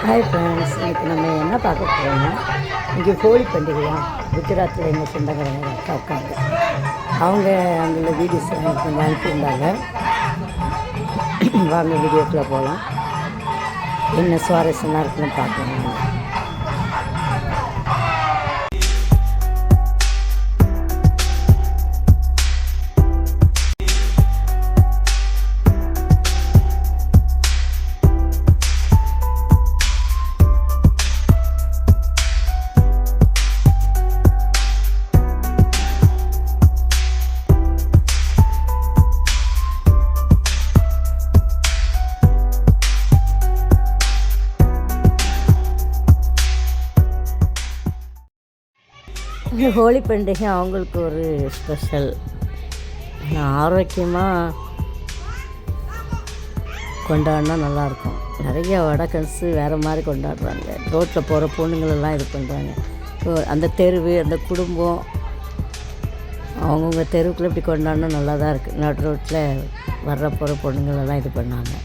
Hi friends, இன்றைக்கி நம்ம என்ன பார்க்க போகிறோம்னா, இங்கே ஹோலி பண்டிகையா குஜராத்தில் எங்கள் சொந்தக்காரங்க அக்கா உட்காந்து அவங்க அவங்கள வீடியோஸ் எனக்கு கொஞ்சம் அனுப்பியிருந்தாங்க. வாங்க வீடியோக்குள்ளே போகலாம். என்ன சுவாரஸ்யமாக இருக்குன்னு பார்க்கணும். ஹோலி பண்டிகை அவங்களுக்கு ஒரு ஸ்பெஷல். ஆரோக்கியமாக கொண்டாடினா நல்லாயிருக்கும். நிறைய வடக்கன்ஸு வேறு மாதிரி கொண்டாடுறாங்க. ரோட்டில் போகிற பொண்ணுங்களெல்லாம் இது பண்ணுறாங்க. அந்த தெருவு, அந்த குடும்பம், அவங்கவுங்க தெருவுக்குள்ளே இப்படி கொண்டாடினா நல்லா தான் இருக்குது. நடு ரோட்டில் வர்ற போகிற பொண்ணுங்களெல்லாம் இது பண்ணாங்க.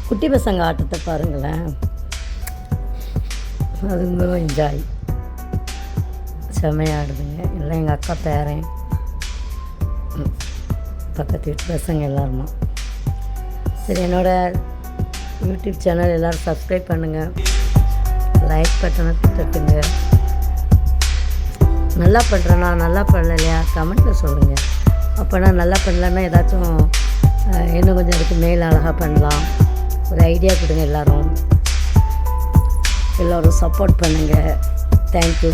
குட்டி பசங்க ஆட்டத்தை பாருங்களேன், அதுங்களும் என்ஜாய் செம்மையாடுதுங்க. எல்லாம் எங்கள் அக்கா பேரன், பக்கத்து வீட்டு பசங்க எல்லாருமா. சரி, என்னோடய யூடியூப் சேனல் எல்லோரும் சப்ஸ்கிரைப் பண்ணுங்கள், லைக் பட்டனை தட்டுங்க. நல்லா பண்ணுறேன்னா நல்லா பண்ணலையா கமெண்ட்டில் சொல்லுங்கள். அப்போ நான் நல்லா பண்ணலன்னா ஏதாச்சும் இன்னும் கொஞ்சம் அதுக்கு மேல் அழகாக பண்ணலாம். ஒரு ஐடியா கொடுங்க. எல்லோரும் சப்போர்ட் பண்ணுங்கள். தேங்க்யூ.